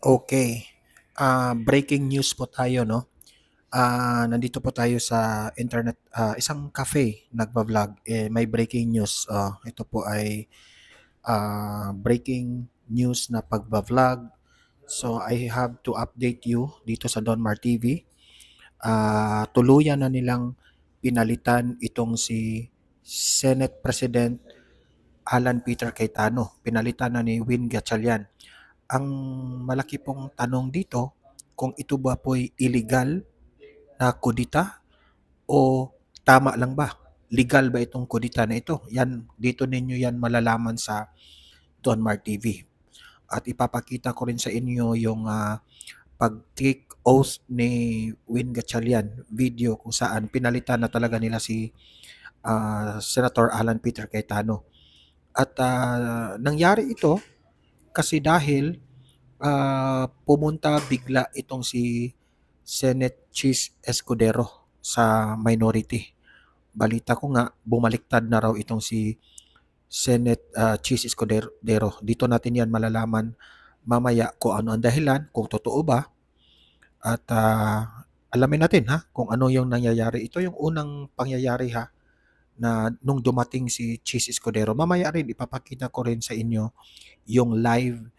Okay. Breaking news po tayo 'no. Nandito po tayo sa internet, isang cafe nagba-vlog, may breaking news. Ito po ay, breaking news na pagba-vlog. So, I have to update you dito sa Donmar TV. Tuluyan na nilang pinalitan itong si Senate President Alan Peter Cayetano. Pinalitan na ni Win Gatchalian. Ang malaki pong tanong dito kung ito ba po'y illegal na kudita o tama lang ba? Legal ba itong kudita na ito? Yan, dito ninyo yan malalaman sa Donmar TV. At ipapakita ko rin sa inyo yung pag-take oath ni Win Gatchalian video kung saan pinalitan na talaga nila si Senator Alan Peter Cayetano. At nangyari ito kasi dahil pumunta bigla itong si Senate Chis Escudero sa minority. Balita ko nga, bumaliktad na raw itong si Senate Chis Escudero. Dito natin yan malalaman mamaya kung ano ang dahilan, kung totoo ba. At alamin natin kung ano yung nangyayari. Ito yung unang pangyayari na nung dumating si Chis Escudero. Mamaya rin ipapakita ko rin sa inyo yung live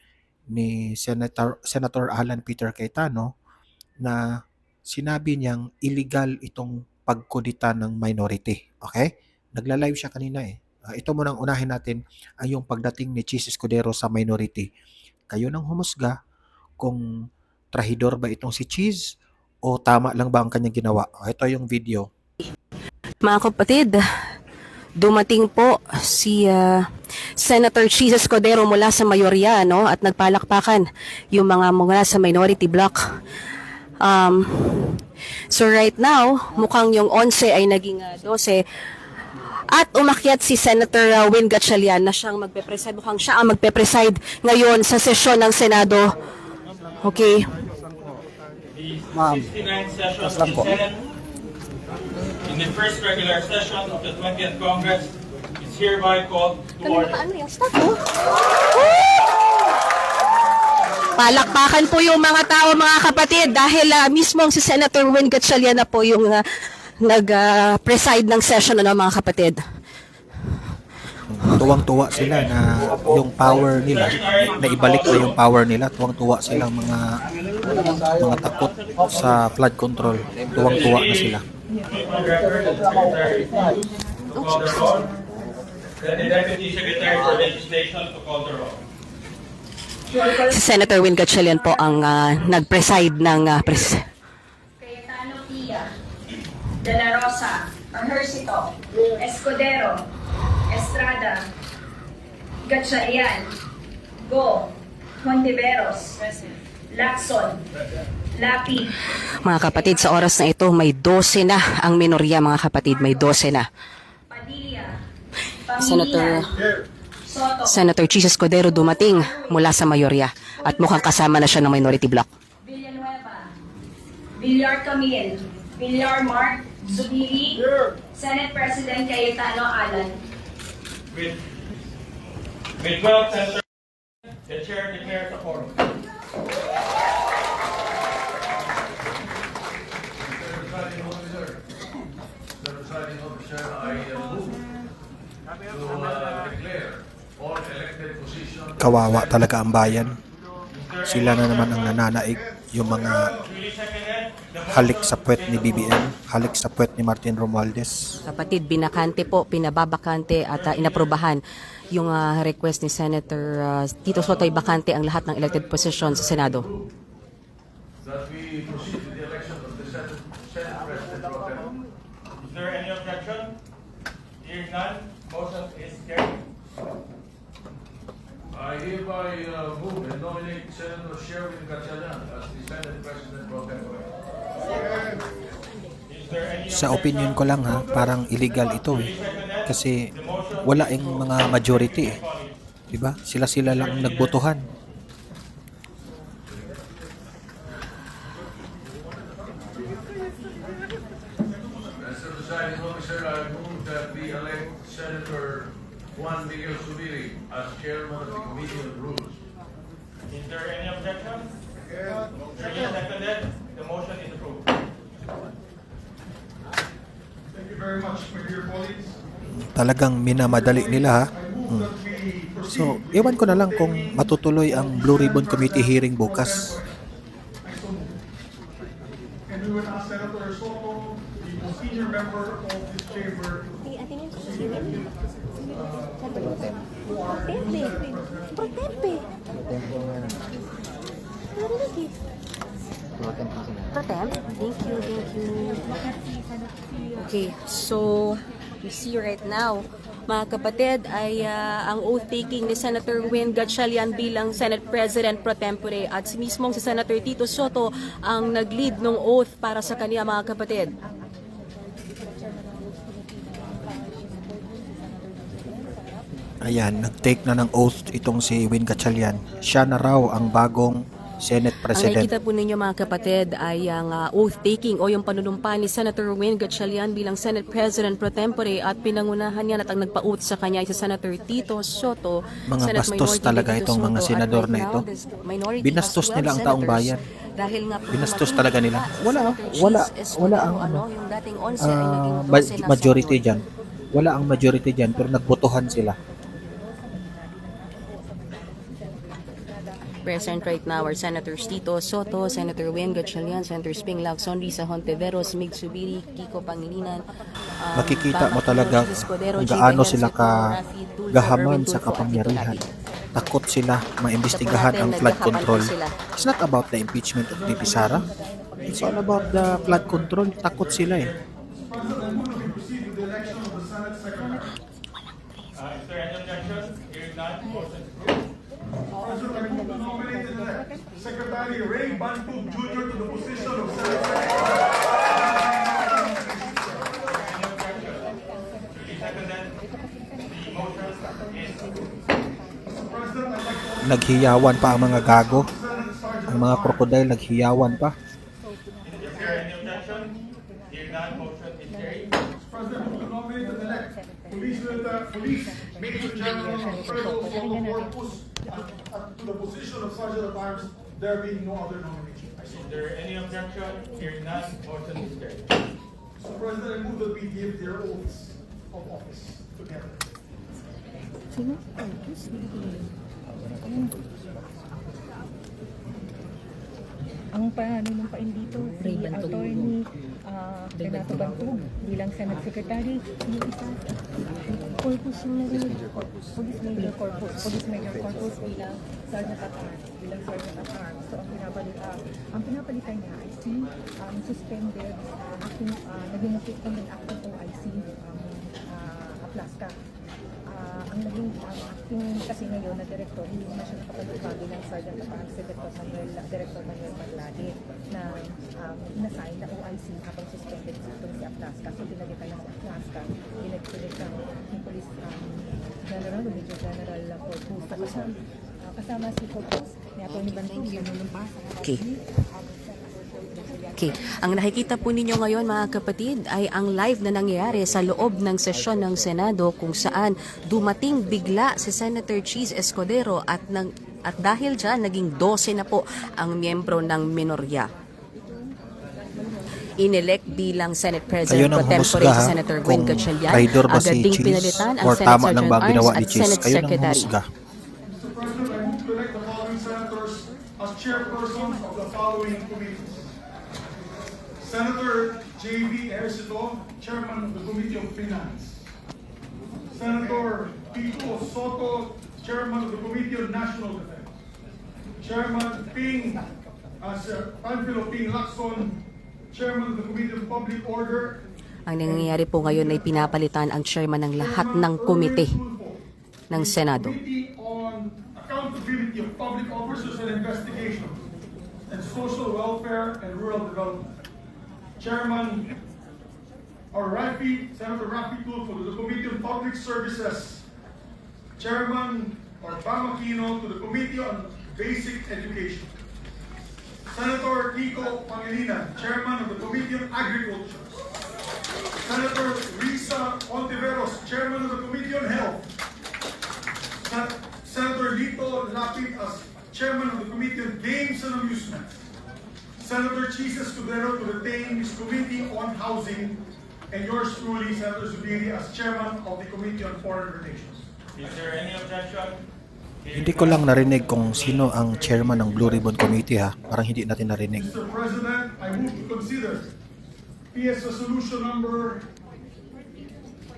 ni Senator Alan Peter Cayetano na sinabi niyang illegal itong pagkudita ng minority. Okay? Nagla-live siya kanina eh. Ito munang unahin natin ay yung pagdating ni Chis Escudero sa minority. Kayo nang humusga kung trahidor ba itong si Chis o tama lang ba ang kanyang ginawa. Ito yung video. Mga kapatid, dumating po si Senator Chis Escudero mula sa mayorya, no? At nagpalakpakan yung mga mula sa minority bloc. So right now, mukhang yung 11 ay naging 12. At umakyat si Senator Win Gatchalian na siyang magpe-preside. Mukhang siya ang magpe-preside ngayon sa sesyon ng Senado. Okay. Ma'am, tas lang po. In the first regular session of the 20th Congress is hereby called to order. Palakpakan po yung mga tao, mga kapatid, dahil mismo si Senator Win Gatchalian na po yung nag-preside ng session ng mga kapatid. Tuwang-tuwa sila na yung power nila, na ibalik na yung power nila. Tuwang-tuwa sila mga takot sa flood control. Tuwang-tuwa na sila. Then the Deputy Secretary for Legislation to call the roll. Si Senator Win Gatchalian po ang nag-preside ng Cayetano Pia, De La Rosa, Ejercito, Escudero, Estrada, Gatchalian, Go, Hontiveros, Lacson, Lapi, mga kapatid. Sa oras na ito, may 12 na ang minorya, mga kapatid. May 12 na. Padilla, Senator Pamilya, Soto, Senator Chis Escudero dumating mula sa mayorya at mukhang kasama na siya ng minority bloc. Villanueva, Villar Camille, Villar Mark, Zubiri, Senate President Cayetano Alan. With 12 senators, the chair declares a quorum. The presiding officer, I move to declare all elected positions. Kawawa talaga ang bayan. Sila na naman ang nananaig, yung mga halik sa puwet ni BBM, halik sa puwet ni Martin Romualdez. Kapatid, binakante po, pinababakante at inaprobahan yung request ni Senator Tito Soto ay bakante ang lahat ng elected positions sa Senado. That we proceed with the election of the Senate President Pro Tem. Is there any objection? Hearing none, motion is carried. I hereby move and nominate Senator Sherwin Gatchalian as the Senate President Pro Tem. Is there any Sa opinion ko lang parang illegal ito kasi wala yung mga majority eh. Diba? Sila lang ang nagbotohan. Mr. Presiding Officer, I move that we elect Senator Juan Miguel Zubiri as Chairman of the Committee on Rules. Is there any objection? Duly seconded. The motion is approved. Thank you very much, my dear colleagues. Talagang minamadali nila ha. Move that we proceed. So, ewan ko na lang kung matutuloy ang Blue Ribbon Committee hearing bukas. And we will ask Senator Soto, the senior member of this chamber, Protem? Thank you, thank you. Okay, so you see right now, mga kapatid, ay ang oath-taking ni Senator Win Gatchalian bilang Senate President pro tempore at si mismong si Senator Tito Soto ang nag-lead ng oath para sa kanya, mga kapatid. Ayan, nag-take na ng oath itong si Win Gatchalian. Siya na raw ang bagong Senate Ang President. nakikita po ninyo, mga kapatid, ay ang oath-taking o yung panunumpa ni Senator Win Gatchalian bilang Senate President pro tempore at pinangunahan niya at ang nagpa-oath sa kanya ay si Senator Tito Soto. Mga Senate bastos Minority talaga Leader Tito itong mga Soto. At senador right na now, ito. this minority Binastos has 12 nila ang taong senators. bayan. Dahil nga po Binastos naman talaga po, nila. Senator Wala Cheese wala ang Escudero, yung dating 11 ay naging 12 na majority senador. dyan. Wala ang majority dyan pero nagbotohan sila. Present right now are Senators Tito Soto, Senator Win Gatchalian, Senator Sping Lacson, Risa Hontiveros, Mig Subiri, Kiko Pangilinan, Makikita mo Bama talaga Cheese Escudero, kung gaano JB sila Henseco, Rafi Tulfo, gahaman Erwin sa Tulfo, at Tito kapangyarihan. Labi. Takot sila maimbestigahan Ito po ang natin, flood naghahapan control. po sila. It's not about the impeachment of VP Sara. It's all about the flood control. Takot sila eh. President, I move that we proceed with the election of the Senate Secretary. Is there any objection? Hearing none, motion is approved. President, I move to nominate and elect Secretary Ray Bantug Jr. to the position of Senate Secretary. Duly seconded. The motion is approved. President, I'd like to Naghiyawan pa ang mga gago. Senate Sergeant Ang mga crocodile naghiyawan pa. Is there any objection? Hearing none, motion is carried. President, move to nominate and elect Police Major General Alfredo Soto Corpus to the position of Sergeant at Arms, there being no other nomination. Is there any objection? Hearing none, motion is carried. So President, I move that we give their oaths of office together. Ang panunumpain dito, si Attorney Renato Bantug bilang Senate Secretary, yung isa, Corpus yung narinig, Police Major Corpus bilang Sergeant at Arms, So ang pinapalitan niya ay si suspended naging suspended acting OIC Aplaska. Ang naging acting kasi ngayon na director, hindi na siya nakapagpapagi ng Sergeant at Arms Director Manuel Maglade na inassign na OIC habang suspended itong si Aplaska. So pinalitan na si Aplaska, pinagpilit ng Police General, Major General Corpus. Kasama si Corpus, ni Atty. Bantug, yung nunumpa. Okay. Okay. Ang nakikita po ninyo ngayon, mga kapatid, ay ang live na nangyayari sa loob ng sesyon ng Senado kung saan dumating bigla si Senator Cheese Escudero at dahil dyan, naging 12 na po ang miyembro ng minorya. Inelect bilang Senate President Kayo nang pro tempore humusga, si ha, Senator kung Win Gatchalian. traitor ba si Agad ding Cheese pinalitan ang or Senate tama lang Sergeant ba ang Arms ginawa at ni Cheese. Senate Kayo nang Secretary. humusga. Mr. President, I move to elect the following senators as chairpersons of the following committees. Senator J.B. Ejercito, Chairman of the Committee of Finance. Senator Tito Soto, Chairman of the Committee on National Defense. Chairman Panfilo Ping Lacson, Chairman of the Committee on Public Order. Ang nangyayari po ngayon ay pinapalitan ang chairman ng lahat ng komite ng Senado. Committee on Accountability of Public Officers and Investigations and Social Welfare and Rural Development. Chairman Senator Rafi Tulfo to the Committee on Public Services. Chairman Bama Aquino to the Committee on Basic Education. Senator Kiko Pangilinan, Chairman of the Committee on Agriculture. Senator Risa Ontiveros, Chairman of the Committee on Health. Senator Lito Lapid as Chairman of the Committee on Games and Amusement. inducements. Senator Chis Escudero to retain his Committee on Housing, and yours truly, Senator Zubiri, as Chairman of the Committee on Foreign Relations. Is there any objection? Hindi ko lang narinig kung sino ang chairman ng Blue Ribbon Committee ha. Parang hindi natin narinig. Mr. President, I move to consider PS Resolution number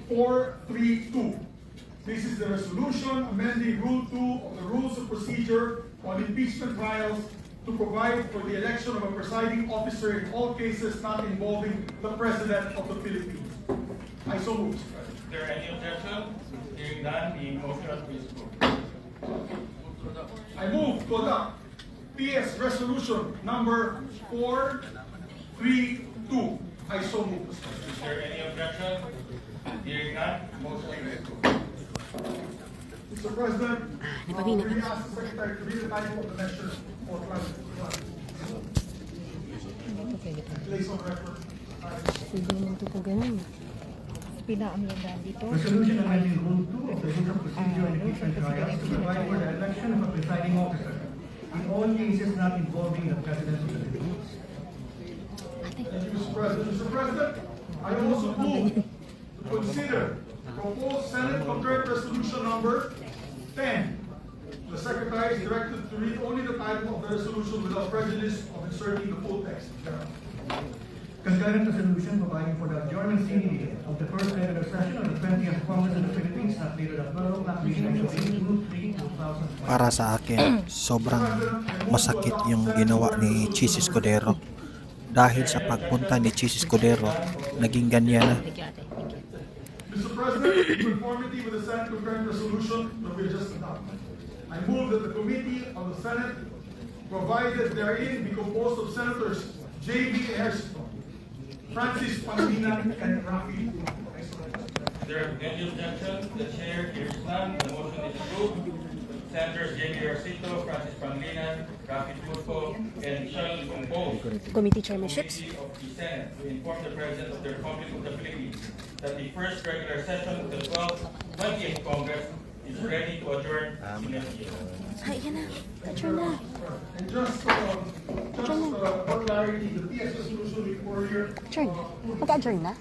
432. This is the resolution amending Rule 2 of the Rules of Procedure on Impeachment Trials to provide for the election of a presiding officer in all cases not involving the President of the Philippines. I so move, Mr. President. Is there any objection? Hearing none, the motion is approved. I move to adopt PS Resolution number 432. I so move, Mr. President. Is there any objection? Hearing none, motion is approved. Mr. President, Di ba, Vina? we ask the Secretary to read the title of the measure for clarification. Place on record. Pwede naman ito po ganun. Pinaamyandan dito. Resolution amending Rule 2 of the Rules of Procedure and Impeachment Trials to provide for the election of a presiding officer in all cases not involving the President of the Philippines. Thank you, Mr. President. Mr. President, I also move to consider proposed Senate Concurrent Resolution number 10. The Secretary is directed to read only the title of the resolution without prejudice of inserting the full text. Concurrent resolution providing for the adjournment sine of the first regular session of the 20th Congress of the Philippines not later than 12 o'clock p.m. on June 3, 2020. Para sa akin, sobrang masakit yung ginawa ni Chis Escudero. Dahil sa pagpunta ni Chis Escudero, naging ganyan na. Mr. President, in conformity with the Senate concurrent resolution that we just adopted, I move that the committee of the Senate provided therein be composed of Senators J.B. Ejercito, Francis Pangilinan, and Rafi. Is there any objection? The chair hears none, the motion is approved. Senators J.B. Ejercito, Francis Pangilinan, Rafi Tulfo, and Michelle Gombo, Committee chairmanships? Committee of the Senate, to inform the President of the Republic of the Philippines that the first regular session of the 20th Congress is ready to adjourn immediately. Ay, yan na. Adjourn na. And just for clarity, the PS resolution before here, Adjourn. Mag-adjourn na?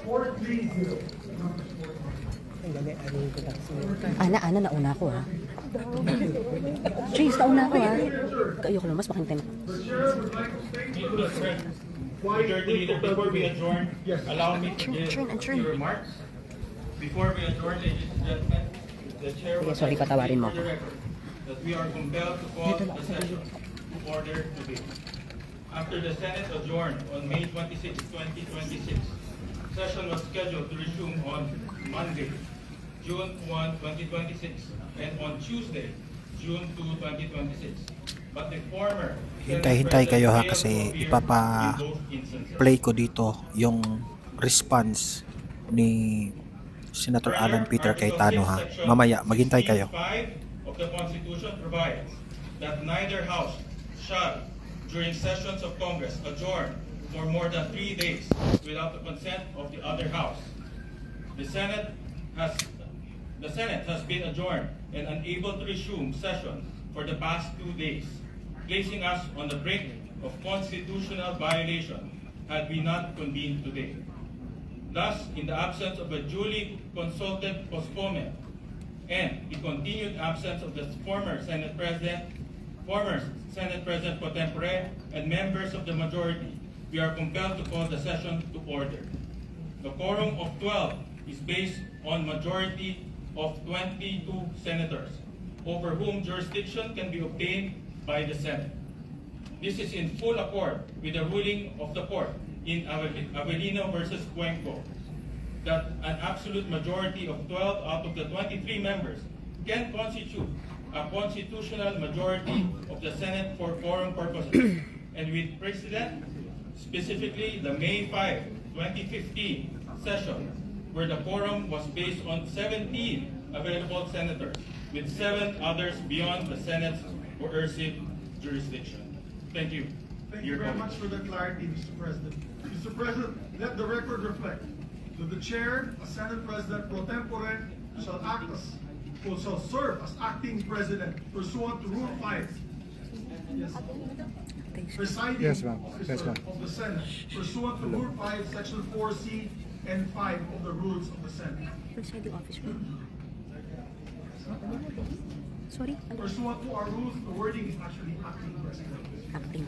430. Ana, nauna ako ha. Cheese, nauna ako ha. Ayoko lang, mas makintay na. The chair would like to state for the Senate Majority Leader, before we adjourn, allow me to Adjourn, give adjourn. few remarks. Before we adjourn, ladies and gentlemen, the chair would Sige, sorry, like to patawarin mo state for the ako. record that we are compelled to call the session to order today. After the Senate adjourned on May 26, 2026, session was scheduled to resume on Monday, June 1, 2026, and on Tuesday, June 2, 2026. But the former Hintay-hintay kayo ha, kasi failed to appear ipapa- in both instances. Play ko dito yung response ni Senator Alan Peter Cayetano ha. Mamaya, maghintay kayo. 5 of the Constitution provides that neither house shall, during sessions of Congress, adjourn for more than 3 days without the consent of the other house. The Senate has been adjourned and unable to resume session for the past 2 days, placing us on the brink of constitutional violation had we not convened today. Thus, in the absence of a duly consulted postponement and the continued absence of the former Senate President pro tempore, and members of the majority, we are compelled to call the session to order. The quorum of 12 is based on majority of 22 senators, over whom jurisdiction can be obtained by the Senate. This is in full accord with the ruling of the court in Avelino versus Cuenco, that an absolute majority of 12 out of the 23 members can constitute a constitutional majority of the Senate for quorum purposes, and with precedent, specifically the May 5, 2015 session, where the quorum was based on 17 available senators, with 7 others beyond the Senate's coercive jurisdiction. Thank you. Thank you very much for the clarity, Mr. President. Mr. President, let the record reflect that the chair, a Senate President pro tempore, shall serve as acting president pursuant to Rule 5 presiding Yes, ma'am. Yes, officer ma'am. of the Senate pursuant to Rule 5, Section 4C and 5 of the Rules of the Senate. Presiding officer. Sorry? Pursuant to our rules, the wording is actually acting president. Acting.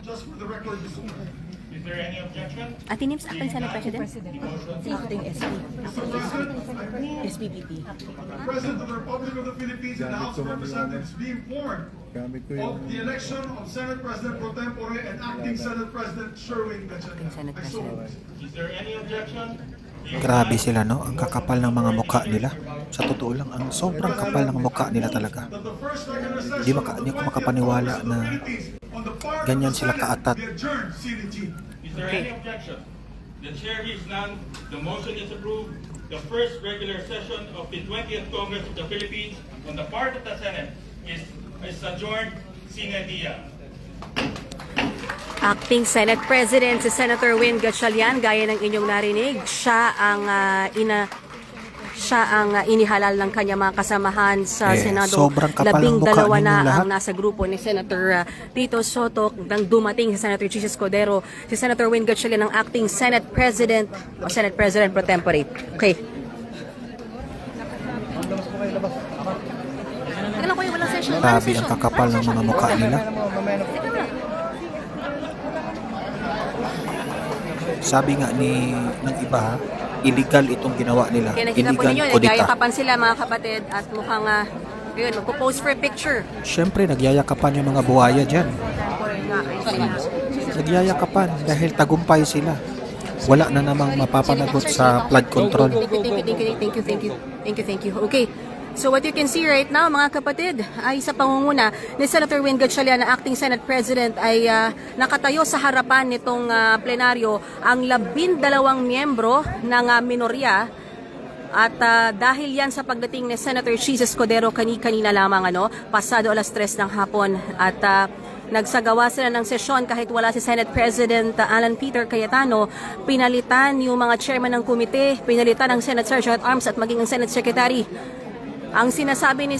Just for the record, this morning. Is there any objection? Ate Nims, acting Senate President? Acting SP. SPPP. The President of the Republic of the Philippines and the House of Representatives be informed of the election of Senate President Pro Tempore and Acting Senate President Sherwin Gatchalian. Senate I so move. Is there any objection? Grabe sila, no? Ang kakapal ng mga mukha nila. Sa totoo lang, ang sobrang kapal ng mukha nila talaga. That the first regular session Hindi of the hindi ako 20th makapaniwala Congress of na the Philippines on the part of ganyan the sila Senate kaatat. be adjourned, CDG. Is there any objection? The chair hears none. The motion is approved. The first regular session of the 20th Congress of the Philippines on the part of the Senate is adjourned sine die. Acting Senate President si Senator Win Gatchalian, gaya ng inyong narinig, siya ang inihalal ng kanyang mga kasamahan sa Senado. Sobrang kapal ng mukha 12 na ninyong lahat. ang nasa grupo ni Senator Tito Soto nang dumating si Senator Chis Escudero. Si Senator Win Gatchalian ang acting Senate President o Senate President pro tempore. Okay. Teka lang, kuya, walang session. Walang Grabe ang session. kakapal ng mga mukha nila. Sabi nga ng iba, illegal itong ginawa nila. Kaya nakita po Illegal ninyo, kudita. nagyayakapan sila mga kapatid at mukhang yun, magpo-pose for a picture. Siyempre, nagyayakapan yung mga buhaya dyan. Nagyayakapan dahil tagumpay sila. Wala na namang mapapanagot sa flood control. Thank you. Okay. So what you can see right now, mga kapatid, ay sa pangunguna ni Senator Win Gatchalian na acting Senate President ay nakatayo sa harapan nitong plenaryo ang 12 miyembro ng minorya. At dahil yan sa pagdating ni Senator Chis Escudero kanina lamang, pasado alas 3 ng hapon, at nagsagawa sila ng sesyon kahit wala si Senate President Alan Peter Cayetano. Pinalitan yung mga chairman ng komite, pinalitan ang Senate Sergeant at Arms at maging ang Senate Secretary. Ang sinasabi ni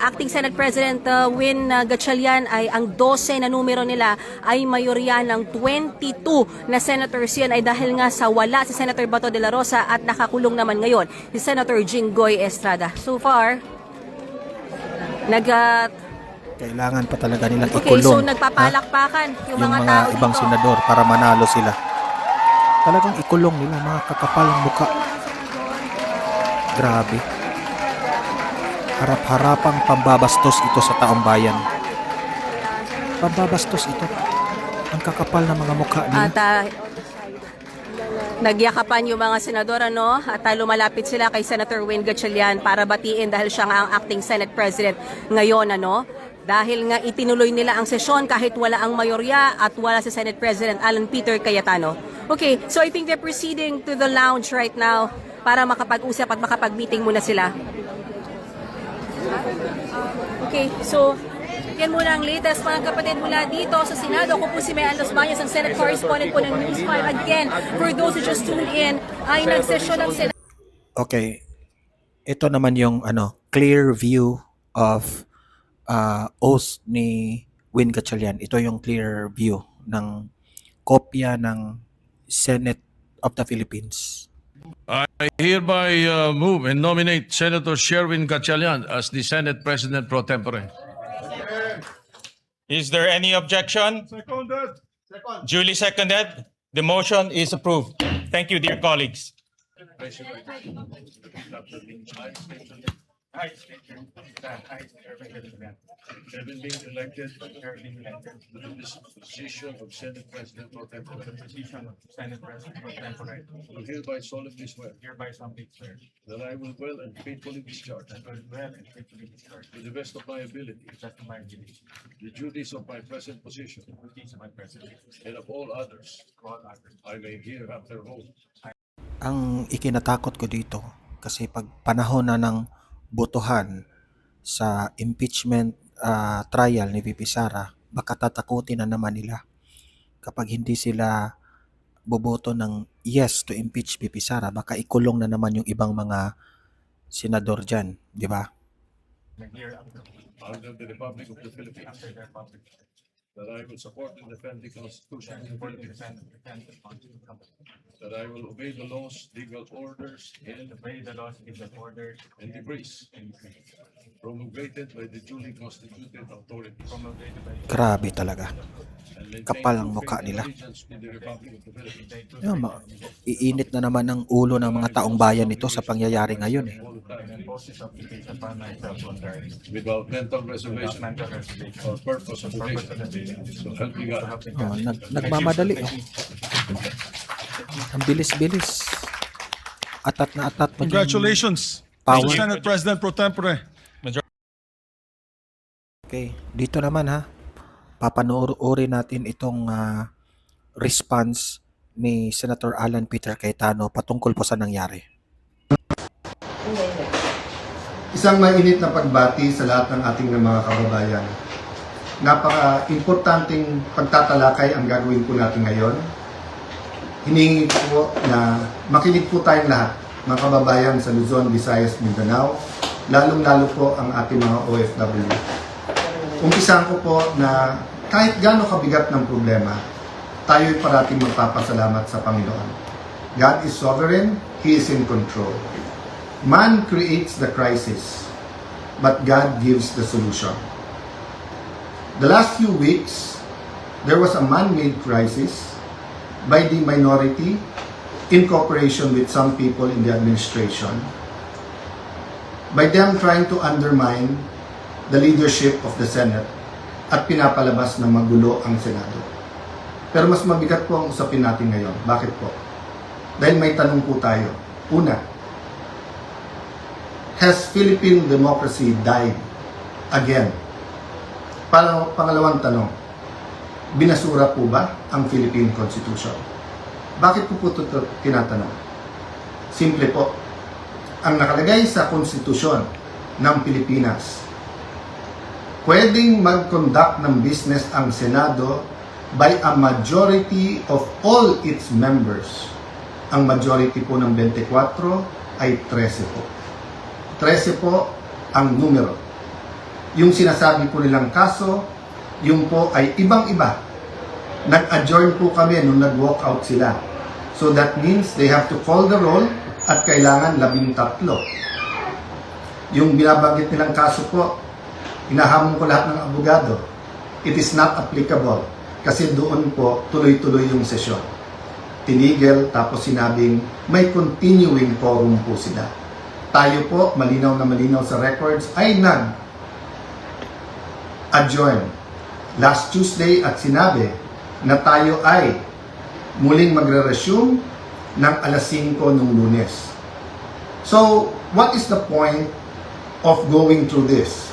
acting Senate President Win Gatchalian ay ang 12 na numero nila ay mayorya ng 22 na senators. Yan ay dahil nga sa wala si Senator Bato de la Rosa at nakakulong naman ngayon si Senator Jinggoy Estrada. So far, Kailangan pa talaga nilang okay, ikulong. so nagpapalakpakan yung mga tao ibang dito. senador para manalo sila. Talagang ikulong nila, mga kakapal ng mukha. Grabe. Harap-harapang pambabastos ito sa taong bayan. Pambabastos ito. Ang kakapal ng mga mukha nila. At nagyakapan yung mga senador, at lumalapit sila kay Senator Win Gatchalian para batiin dahil siya nga ang acting Senate President ngayon, dahil nga itinuloy nila ang sesyon kahit wala ang mayorya at wala si Senate President Alan Peter Cayetano. Okay, so I think they're proceeding to the lounge right now para makapag-usap at makapag-meeting muna sila. Okay, so yan muna ang latest, mga kapatid, mula dito sa Senado. Ako po si Mayan Los Baños, ang Senate correspondent po ng News 5. Again, for those who just tuned in, ay nagsesyon ang Senado. Okay. Ito naman yung clear view of oath ni Win Gatchalian. Ito yung clear view ng kopya ng Senate of the Philippines. I hereby move and nominate Senator Sherwin Gatchalian as the Senate President pro tempore. Is there any objection? Seconded. Duly seconded. The motion is approved. Thank you, dear colleagues. Having been elected to this position of Senate President pro tempore, Senate President pro tempore. do hereby solemnly swear Hereby solemnly swear that I will well and faithfully discharge, that I will well and faithfully discharge to the best of my ability, the best of my ability the duties of my present position, the duties of my presidency, and of all others all others. I may hereafter hold. Ang ikinatakot ko dito, kasi pag panahon na ng botohan sa impeachment trial ni VP Sara, baka tatakutin na naman nila kapag hindi sila boboto ng yes to impeach VP Sara, baka ikulong na naman yung ibang mga senador dyan, di ba? Hereafter. under the Republic of the Philippines, that I will support and defend the Constitution of the Philippines, that I will obey the laws, legal orders, and decrees promulgated by the duly constituted authorities, Grabe talaga. and maintain Kapal ang true mukha faith and nila. allegiance to the Republic of the Philippines, Yun, iinit na naman ang ulo ng mga taong bayan nito sa pangyayari ngayon eh. all the time, without mental reservation or purpose of evasion. So help me God. Oh, nagmamadali. Oh. Ang bilis-bilis. Atat na atat. maging Congratulations, Power. Mr. Senate President Pro Tempore. Okay, dito naman ha. Papanoorin natin itong response ni Senator Alan Peter Cayetano patungkol po sa nangyari. Isang mainit na pagbati sa lahat ng ating mga kababayan. Napaka-importanting pagtatalakay ang gagawin po natin ngayon. Hiningi po na makinig po tayong lahat, mga kababayan sa Luzon, Visayas, Mindanao, lalong-lalo po ang ating mga OFW. Umpisahan ko po na kahit gaano kabigat ng problema, tayo'y parating magpapasalamat sa Panginoon. God is sovereign, He is in control. Man creates the crisis, but God gives the solution. The last few weeks, there was a man-made crisis by the minority in cooperation with some people in the administration, by them trying to undermine the leadership of the Senate at pinapalabas na magulo ang Senado. Pero mas mabigat po ang usapin natin ngayon. Bakit po? Dahil may tanong po tayo. Una, has Philippine democracy died again? Pangalawang tanong, binasura po ba ang Philippine Constitution? Bakit po ito tinatanong? Simple po, ang nakalagay sa konstitusyon ng Pilipinas, pwedeng mag-conduct ng business ang Senado by a majority of all its members. Ang majority po ng 24 ay 13 po. 13 po ang numero. Yung sinasabi po nilang kaso, yung po ay ibang-iba. Nag-adjourn po kami nung nag-walk out sila. So that means they have to call the roll at kailangan 13. Yung binabanggit nilang kaso po, hinahamon ko lahat ng abogado. It is not applicable kasi doon po tuloy-tuloy yung sesyon. Tinigil tapos sinabing may continuing quorum po sila. Tayo po, malinaw na malinaw sa records, ay nag-adjourn last Tuesday at sinabi na tayo ay muling magre-resume ng alas 5 nung Lunes. So, what is the point of going through this?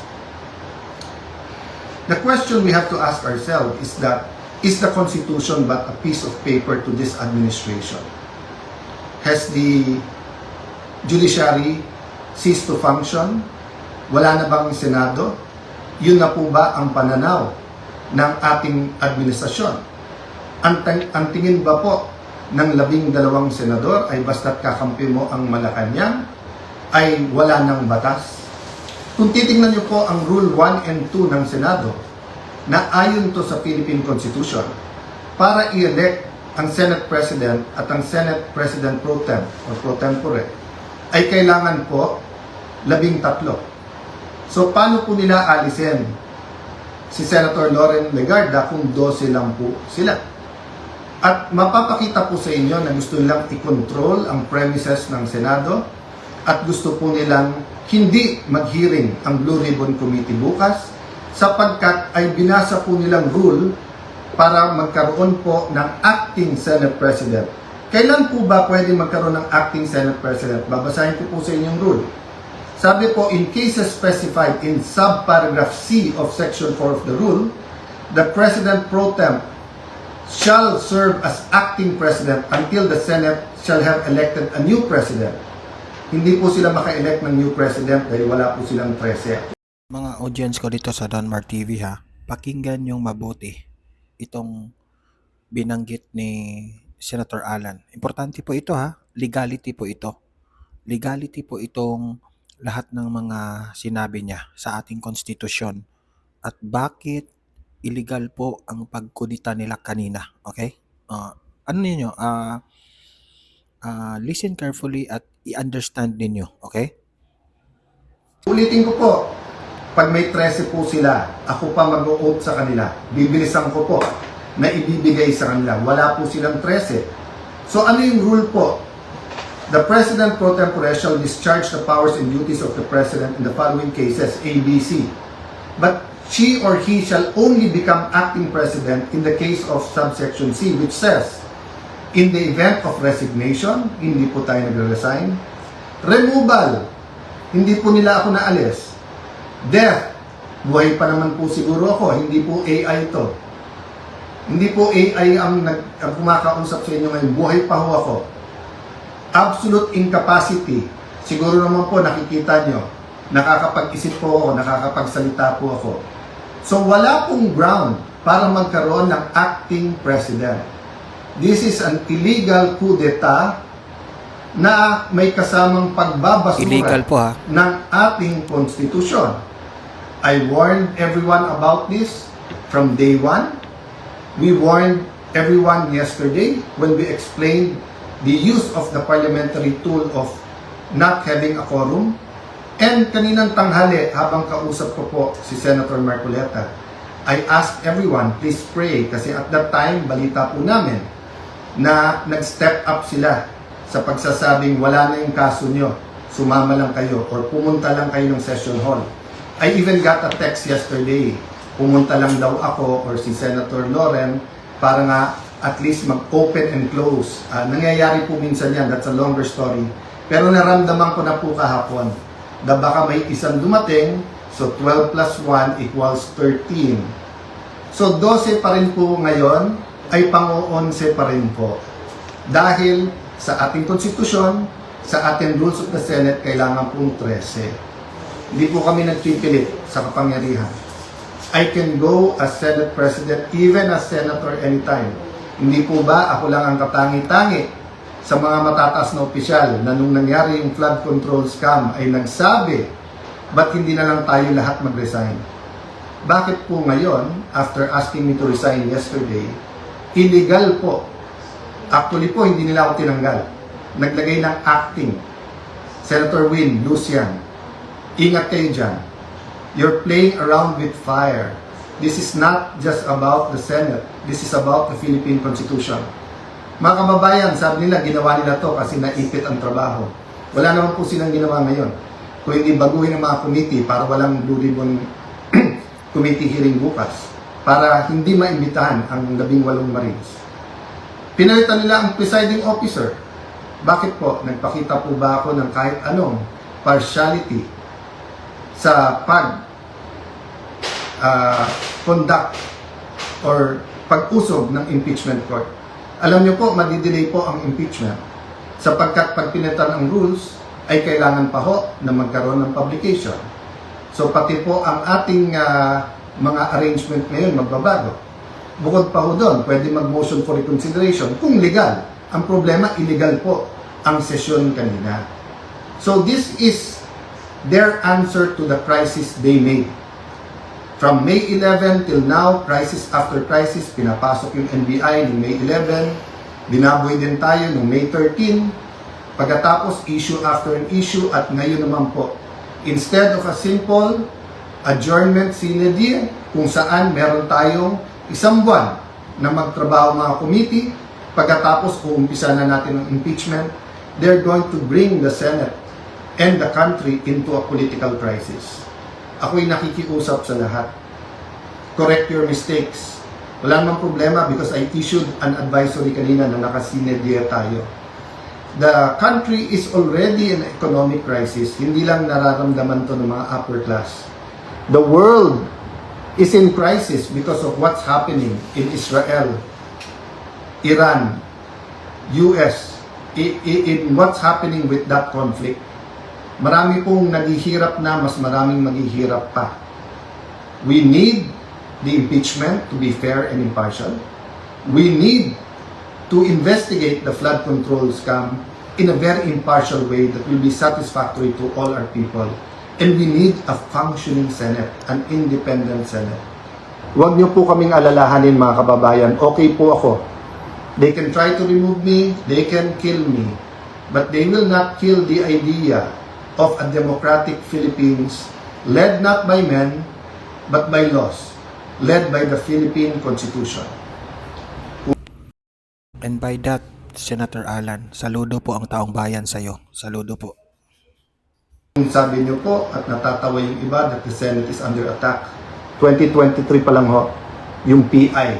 The question we have to ask ourselves is that, is the Constitution but a piece of paper to this administration? Has the judiciary ceased to function? Wala na bang Senado? Yun na po ba ang pananaw ng ating administrasyon? Ang tingin ba po ng 12 senador ay basta't kakampi mo ang Malacanang ay wala ng batas? Kung titingnan niyo po ang Rule 1 and 2 ng Senado, na ayon to sa Philippine Constitution, para i-elect ang Senate President at ang Senate President Pro Tem or Pro Tempore, ay kailangan po 13. So, paano po nila alisin si Senator Loren Legarda kung 12 lang po sila? At mapapakita po sa inyo na gusto nilang i-control ang premises ng Senado at gusto po nilang hindi mag-hearing ang Blue Ribbon Committee bukas sapagkat ay binasa po nilang rule para magkaroon po ng acting Senate President. Kailan po ba pwede magkaroon ng acting Senate President? Babasahin ko po sa inyong rule. Sabi po, in cases specified in subparagraph C of Section 4 of the rule, the President Pro Tem shall serve as acting President until the Senate shall have elected a new President. Hindi po sila maka-elect ng new President dahil wala po silang 13. Mga audience ko dito sa Donmar TV ha, pakinggan yung mabuti itong binanggit ni Senator Alan. Importante po ito ha, legality po ito. Legality po itong lahat ng mga sinabi niya sa ating konstitusyon at bakit illegal po ang pagkudita nila kanina. Okay? Ano ninyo? Listen carefully at i-understand ninyo. Okay? Ulitin ko po, pag may 13 po sila, ako pa mag-o-oath sa kanila. Bibilisan ko po na ibibigay sa kanila. Wala po silang 13. So ano yung rule po? The President pro tempore shall discharge the powers and duties of the President in the following cases, A, B, C. But she or he shall only become acting President in the case of subsection C, which says, in the event of resignation, hindi po tayo nagre-resign. Removal, hindi po nila ako naalis. Death, buhay pa naman po siguro ako, hindi po AI ito. Hindi po AI ang kumakausap sa inyo ngayon, buhay pa ho ako. Absolute incapacity, siguro naman po nakikita nyo, nakakapag-isip po ako, nakakapagsalita po ako. So wala pong ground para magkaroon ng acting president. This is an illegal coup d'etat na may kasamang pagbabasura Illegal po, ha? ng ating konstitusyon. I warned everyone about this from day one. We warned everyone yesterday when we explained the use of the parliamentary tool of not having a quorum. And kaninang tanghali, habang kausap ko po si Senator Marcoleta, I asked everyone, please pray, kasi at that time, balita po namin na nag-step up sila sa pagsasabing wala na yung kaso nyo, sumama lang kayo or pumunta lang kayo ng session hall. I even got a text yesterday, pumunta lang daw ako or si Senator Loren para nga at least mag-open and close. Nangyayari po minsan yan, that's a longer story. Pero naramdaman ko na po kahapon na baka may isang dumating, so 12 plus 1 equals 13. So 12 pa rin po ngayon, ay pang-11 pa rin po. Dahil sa ating konstitusyon, sa ating rules of the Senate, kailangan pong 13. Hindi po kami nagpipilit sa kapangyarihan. I can go as Senate President, even as Senator anytime. Hindi po ba ako lang ang katangi-tangi sa mga matataas na opisyal na nung nangyari yung flood control scam ay nagsabi, ba't hindi na lang tayo lahat mag-resign? Bakit po ngayon, after asking me to resign yesterday, illegal po. Actually po, hindi nila ako tinanggal. Naglagay ng acting. Senator Win, Lucian, ingat kayo dyan. You're playing around with fire. This is not just about the Senate. This is about the Philippine Constitution. Mga kababayan, sabi nila, ginawa nila to kasi naipit ang trabaho. Wala naman po silang ginawa ngayon. Kung hindi baguhin ang mga committee para walang Blue Ribbon committee hearing bukas, para hindi maimbitahan ang 18 Marines. Pinalitan nila ang presiding officer. Bakit po? Nagpakita po ba ako ng kahit anong partiality sa conduct or pag-usog ng impeachment court? Alam niyo po, madidelay po ang impeachment sapagkat pag pinalitan ang rules ay kailangan pa ho na magkaroon ng publication. So pati po ang ating mga arrangement ngayon magbabago. Bukod pa ho doon, pwede mag-motion for reconsideration kung legal. Ang problema, illegal po ang sesyon kanina. So this is their answer to the crisis they made. From May 11 till now, crisis after crisis, pinapasok yung NBI noong May 11, binaboy din tayo noong May 13, pagkatapos issue after an issue, at ngayon naman po, instead of a simple adjournment sine die, kung saan meron tayong isang buwan na magtrabaho mga committee, pagkatapos uumpisa na natin ang impeachment, they're going to bring the Senate and the country into a political crisis. Ako'y nakikiusap sa lahat. Correct your mistakes. Wala namang problema because I issued an advisory kanina na nakasine die tayo. The country is already in economic crisis. Hindi lang nararamdaman to ng mga upper class. The world is in crisis because of what's happening in Israel, Iran, US, in what's happening with that conflict. Marami pong naghihirap na, mas maraming maghihirap pa. We need the impeachment to be fair and impartial. We need to investigate the flood control scam in a very impartial way that will be satisfactory to all our people. And we need a functioning Senate, an independent Senate. Huwag niyo po kaming alalahanin mga kababayan, okay po ako. They can try to remove me, they can kill me, but they will not kill the idea of a democratic Philippines led not by men, but by laws, led by the Philippine Constitution. And by that, Senator Alan, saludo po ang taong bayan sa'yo. Saludo po. Kung sabi niyo po at natatawa yung iba that the Senate is under attack, 2023 pa lang ho, yung PI,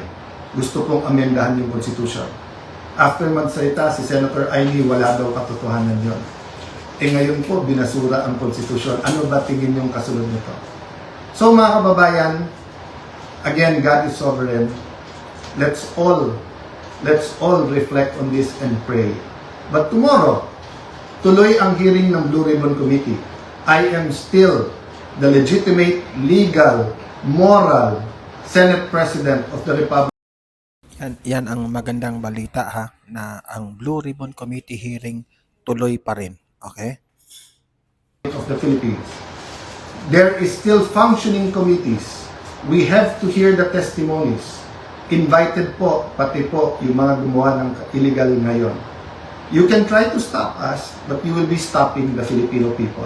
gusto pong amendahan yung Constitution. After magsalita si Senator Aimee, wala daw katotohanan yon. Ngayon po, binasura ang Constitution. Ano ba tingin yung kasunod nito? So mga kababayan, again, God is sovereign. Let's all reflect on this and pray. But tomorrow, tuloy ang hearing ng Blue Ribbon Committee. I am still the legitimate, legal, moral Senate President of the Republic Yan ang magandang balita ha, na ang Blue Ribbon Committee hearing tuloy pa rin. Okay? of the Philippines. There is still functioning committees. We have to hear the testimonies. Invited po, pati po yung mga gumawa ng illegal ngayon. You can try to stop us, but you will be stopping the Filipino people.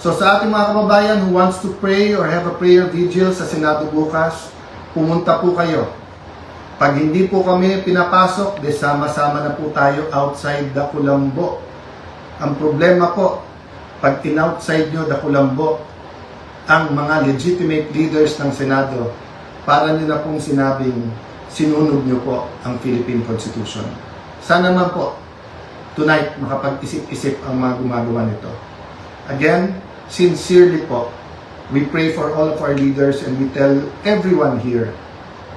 So sa ating mga kababayan who wants to pray or have a prayer vigil sa Senado bukas, pumunta po kayo. Pag hindi po kami pinapasok, de sama-sama na po tayo outside Dakulambo. Ang problema po, pag in-outside nyo Dakulambo, ang mga legitimate leaders ng Senado, para nyo na pong sinabing sinunog nyo po ang Philippine Constitution. Sana naman po, tonight, makapag-isip-isip ang mga gumagawa nito. Again, sincerely po, we pray for all of our leaders and we tell everyone here,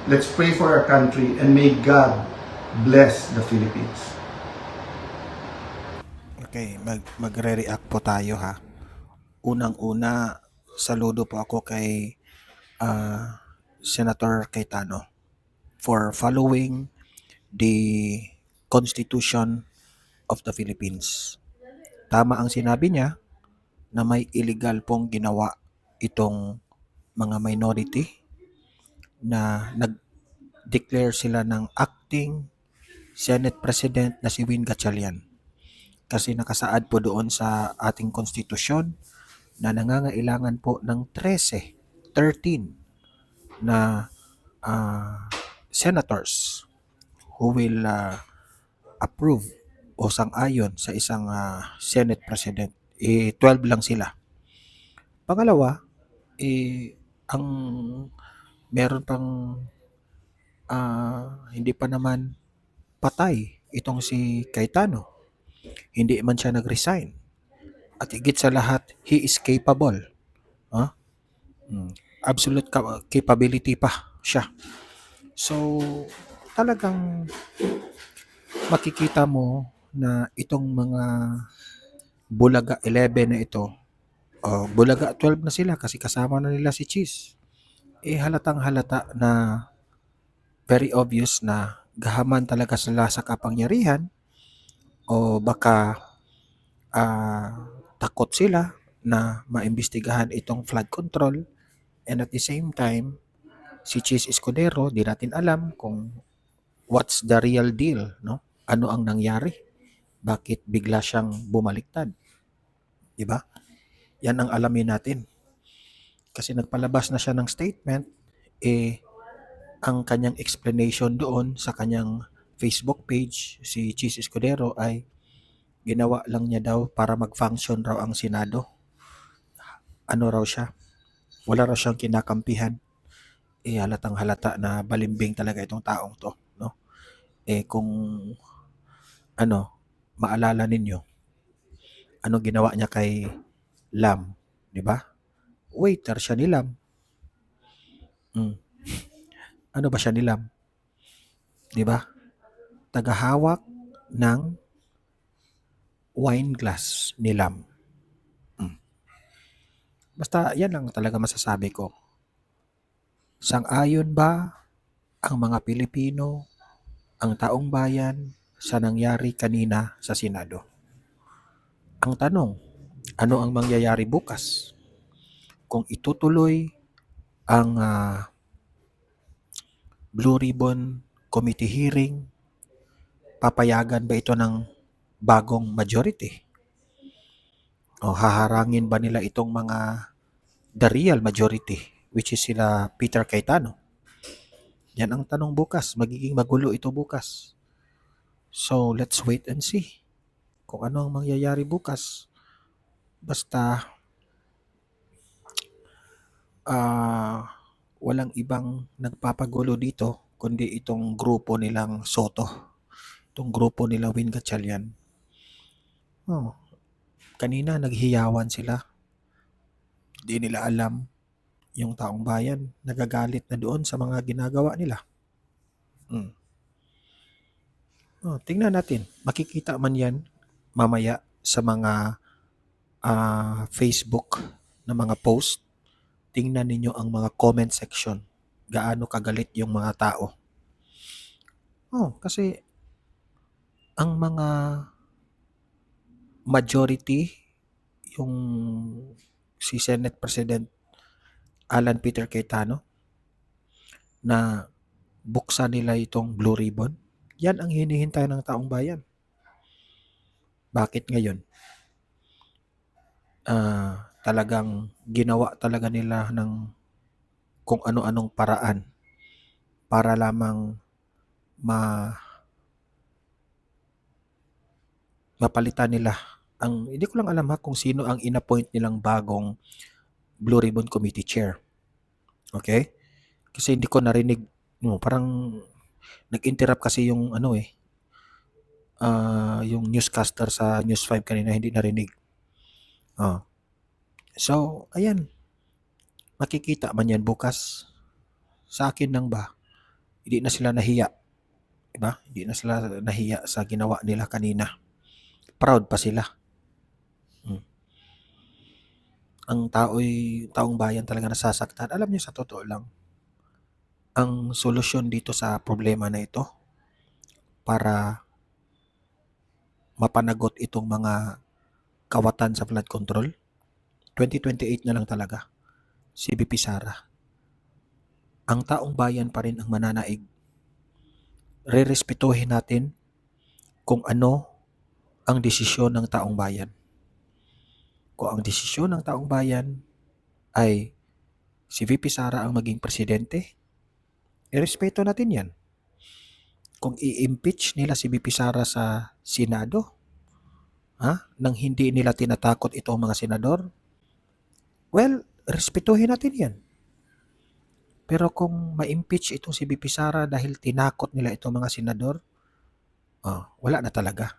let's pray for our country and may God bless the Philippines. Okay, magre-react po tayo ha. Unang-una, saludo po ako kay Senator Cayetano for following the Constitution of the Philippines. Tama ang sinabi niya na may illegal pong ginawa itong mga minority na nag-declare sila ng acting Senate President na si Win Gatchalian. Kasi nakasaad po doon sa ating konstitusyon na nangangailangan po ng 13 na senators who will approve o sang-ayon sa isang Senate President. 12 lang sila. Pangalawa, ang meron pang hindi pa naman patay itong si Cayetano. Hindi man siya nag-resign. At higit sa lahat, he is capable. Absolute capability pa siya. So, talagang makikita mo na itong mga Bulaga 11 na ito, Bulaga 12 na sila kasi kasama na nila si Cheese. Halatang halata na very obvious na gahaman talaga sila sa kapangyarihan o baka takot sila na maimbestigahan itong flood control, and at the same time si Cheese Escudero, di natin alam kung what's the real deal, no? Ano ang nangyari? Bakit bigla siyang bumaliktad? Di ba? Yan ang alamin natin. Kasi nagpalabas na siya ng statement, ang kanyang explanation doon sa kanyang Facebook page, si Cheese Escudero, ay ginawa lang niya daw para mag-function raw ang Senado. Ano raw siya? Wala raw siyang kinakampihan. Halatang halata na balimbing talaga itong taong to, no? Kung maalala ninyo, ano ginawa niya kay Lam, di ba? Waiter siya ni Lam. Ano ba siya ni Lam? Di ba? Tagahawak ng wine glass ni Lam. Basta yan lang talaga masasabi ko. Sang-ayon ba ang mga Pilipino, ang taong bayan, sa nangyari kanina sa Senado? Ang tanong, ano ang mangyayari bukas? Kung itutuloy ang Blue Ribbon Committee hearing, papayagan ba ito ng bagong majority? O haharangin ba nila itong mga the real majority, which is sila Peter Cayetano? Yan ang tanong bukas. Magiging magulo ito bukas. So, let's wait and see kung ano ang mangyayari bukas. Basta, walang ibang nagpapagulo dito kundi itong grupo nilang Soto. Itong grupo nila Win Gatchalian. Oh, kanina naghiyawan sila. Di nila alam yung taong bayan. Nagagalit na doon sa mga ginagawa nila. Oh, tingnan natin. Makikita man yan mamaya sa mga Facebook na mga post. Tingnan ninyo ang mga comment section. Gaano kagalit yung mga tao. Oh, kasi ang mga majority, yung si Senate President Alan Peter Cayetano, na buksan nila itong Blue Ribbon, yan ang hinihintay ng taong bayan. Bakit ngayon? Talagang ginawa talaga nila ng kung ano-anong paraan para lamang mapalitan nila ang, hindi ko lang alam kung sino ang inappoint nilang bagong Blue Ribbon Committee Chair. Okay? Kasi hindi ko narinig, parang nag-interrupt kasi yung yung newscaster sa News 5 kanina, hindi narinig. So, ayan. Makikita man yan bukas. Sa akin lang ba? Hindi na sila nahiya. Diba? Hindi na sila nahiya sa ginawa nila kanina. Proud pa sila. Ang taong bayan talaga nasasaktan. Alam niyo, sa totoo lang, ang solusyon dito sa problema na ito para mapanagot itong mga kawatan sa flood control, 2028 na lang talaga. Si VP Sara. Ang taong bayan pa rin ang mananaig. Rerespetuhin natin kung ano ang desisyon ng taong bayan. Kung ang desisyon ng taong bayan ay si VP Sara ang maging presidente, irespeto natin yan. Kung i-impeach nila si VP Sara sa Senado, nang hindi nila tinatakot itong mga senador, well, respetuhin natin yan. Pero kung ma-impeach itong si VP Sara dahil tinakot nila itong mga senador, wala na talaga.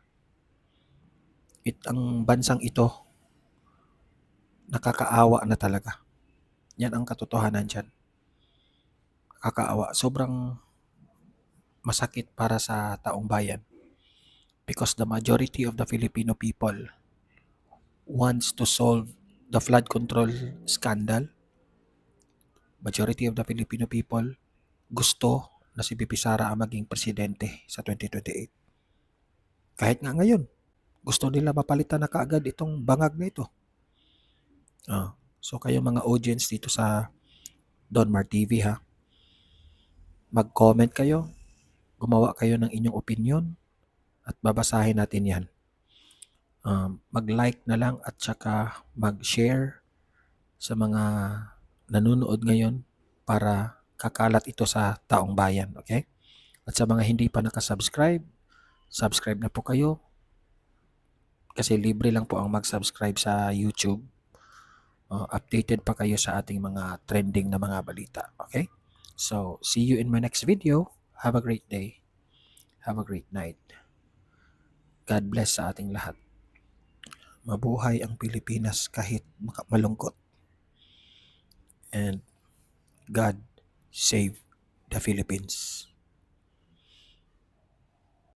Ang bansang ito, nakakaawa na talaga. Yan ang katotohanan dyan. Nakakaawa. Sobrang masakit para sa taong bayan. Because the majority of the Filipino people wants to solve the flood control scandal. Majority of the Filipino people gusto na si VP Sara ang maging presidente sa 2028. Kahit nga ngayon, gusto nila mapalitan na kaagad itong bangag na ito. So kayo mga audience dito sa Donmar TV mag-comment kayo, gumawa kayo ng inyong opinion at babasahin natin yan. Mag-like na lang at saka mag-share sa mga nanonood ngayon para kakalat ito sa taong bayan. Okay? At sa mga hindi pa nakasubscribe, subscribe na po kayo kasi libre lang po ang mag-subscribe sa YouTube. Updated pa kayo sa ating mga trending na mga balita. Okay? So, see you in my next video. Have a great day. Have a great night. God bless sa ating lahat. Mabuhay ang Pilipinas kahit malungkot. And God save the Philippines.